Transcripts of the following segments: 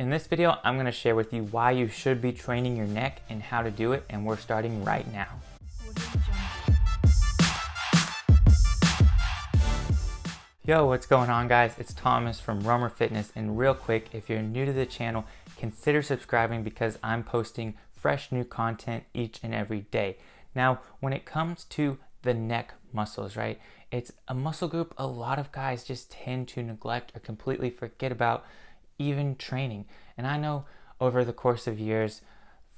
In this video, I'm going to share with you why you should be training your neck and how to do it, and we're starting right now. Yo, what's going on guys? It's Thomas from RohmerFitness, and real quick, if you're new to the channel, consider subscribing because I'm posting fresh new content each and every day. Now, when it comes to the neck muscles, right? It's a muscle group a lot of guys just tend to neglect or completely forget about even training. And I know over the course of years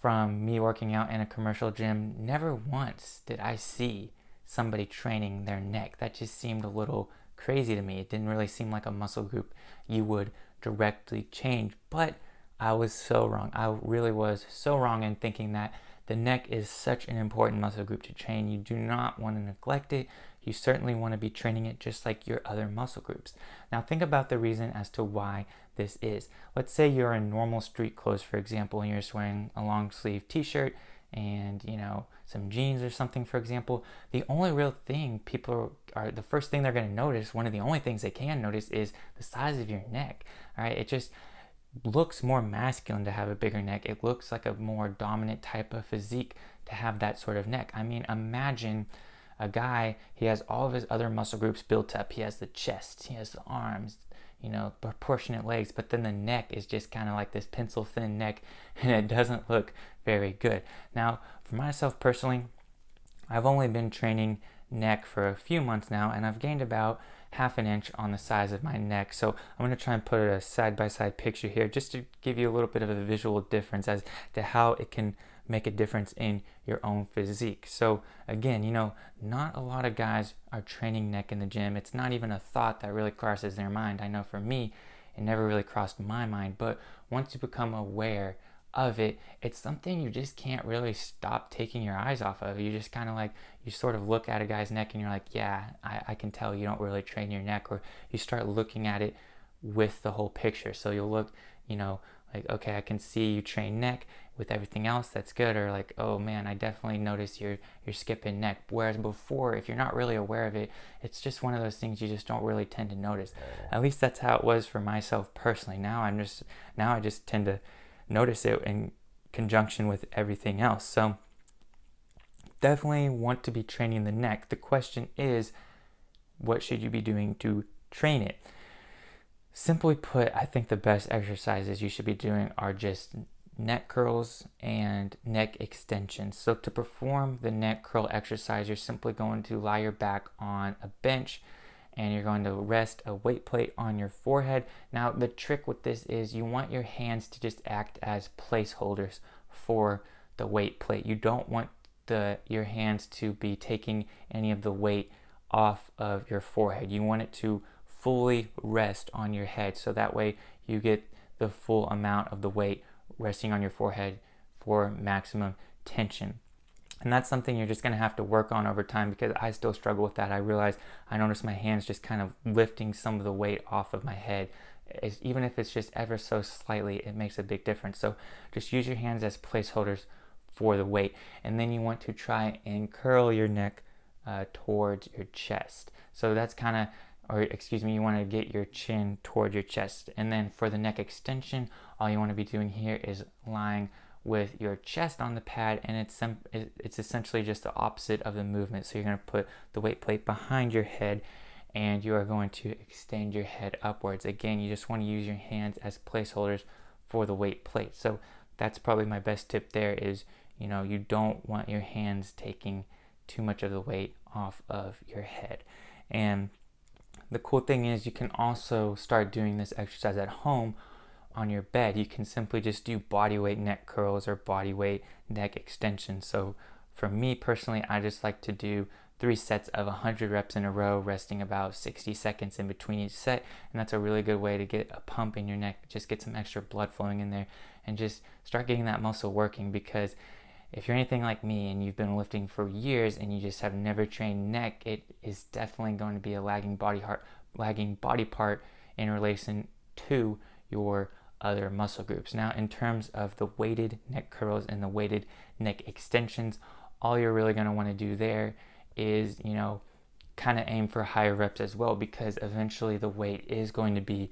from me working out in a commercial gym, never once did I see somebody training their neck. That just seemed a little crazy to me. It didn't really seem like a muscle group you would directly change, but I was so wrong. I really was so wrong in thinking that the neck is such an important muscle group to train. You do not want to neglect it. You certainly want to be training it just like your other muscle groups. Now think about the reason as to why this is. Let's say you're in normal street clothes, for example, and you're just wearing a long sleeve t-shirt and some jeans or something, for example. The only real thing the first thing they're going to notice, one of the only things they can notice, is the size of your neck. All right, it just looks more masculine to have a bigger neck. It looks like a more dominant type of physique to have that sort of neck. I mean, imagine a guy, he has all of his other muscle groups built up. He has the chest, he has the arms, proportionate legs, but then the neck is just kind of like this pencil thin neck, and it doesn't look very good. Now, for myself personally, I've only been training neck for a few months now, and I've gained about half an inch on the size of my neck. So I'm going to try and put a side-by-side picture here just to give you a little bit of a visual difference as to how it can make a difference in your own physique. So again, not a lot of guys are training neck in the gym. It's not even a thought that really crosses their mind. I know for me, it never really crossed my mind, but once you become aware of it, it's something you just can't really stop taking your eyes off of. You just kind of you sort of look at a guy's neck and you're like, yeah, I can tell you don't really train your neck, or you start looking at it with the whole picture. So you'll look, like, okay, I can see you train neck with everything else, that's good. Or like, oh man, I definitely notice you're skipping neck. Whereas before, if you're not really aware of it, it's just one of those things you just don't really tend to notice. At least that's how it was for myself personally. Now I just tend to notice it in conjunction with everything else. So definitely want to be training the neck. The question is, what should you be doing to train it? Simply put, I think the best exercises you should be doing are just neck curls and neck extensions. So to perform the neck curl exercise, you're simply going to lie your back on a bench and you're going to rest a weight plate on your forehead. Now the trick with this is you want your hands to just act as placeholders for the weight plate. You don't want your hands to be taking any of the weight off of your forehead. You want it to fully rest on your head, so that way you get the full amount of the weight resting on your forehead for maximum tension. And that's something you're just going to have to work on over time, because I still struggle with that. I notice my hands just kind of lifting some of the weight off of my head. Even if it's just ever so slightly, it makes a big difference. So just use your hands as placeholders for the weight. And then you want to try and curl your neck towards your chest. So that's you want to get your chin toward your chest. And then for the neck extension, all you want to be doing here is lying with your chest on the pad, and it's essentially just the opposite of the movement. So you're going to put the weight plate behind your head and you are going to extend your head upwards. Again, you just want to use your hands as placeholders for the weight plate. So that's probably my best tip there is, you don't want your hands taking too much of the weight off of your head. And the cool thing is you can also start doing this exercise at home on your bed. You can simply just do bodyweight neck curls or bodyweight neck extensions. So for me personally, I just like to do 3 sets of 100 reps in a row, resting about 60 seconds in between each set. And that's a really good way to get a pump in your neck, just get some extra blood flowing in there and just start getting that muscle working. Because if you're anything like me and you've been lifting for years and you just have never trained neck, it is definitely going to be a lagging body part in relation to your other muscle groups. Now, in terms of the weighted neck curls and the weighted neck extensions, all you're really going to want to do there is, kind of aim for higher reps as well, because eventually the weight is going to be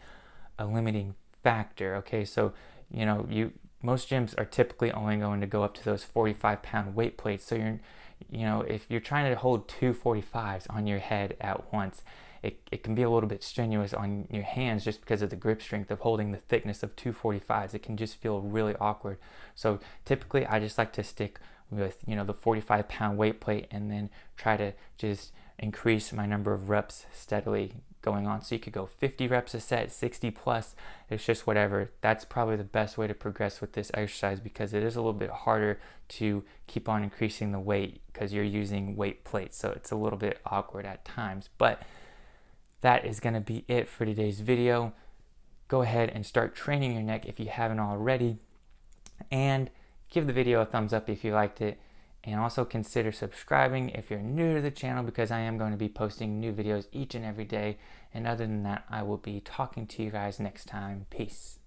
a limiting factor. Okay, so most gyms are typically only going to go up to those 45-pound weight plates. So if you're trying to hold 245s on your head at once, it can be a little bit strenuous on your hands just because of the grip strength of holding the thickness of 245s. It can just feel really awkward. So typically I just like to stick with, the 45-pound weight plate and then try to just increase my number of reps steadily going on. So you could go 50 reps a set, 60 plus, it's just whatever. That's probably the best way to progress with this exercise because it is a little bit harder to keep on increasing the weight because you're using weight plates. So it's a little bit awkward at times, but that is going to be it for today's video. Go ahead and start training your neck if you haven't already, and give the video a thumbs up if you liked it, and also consider subscribing if you're new to the channel because I am going to be posting new videos each and every day. And other than that, I will be talking to you guys next time. Peace.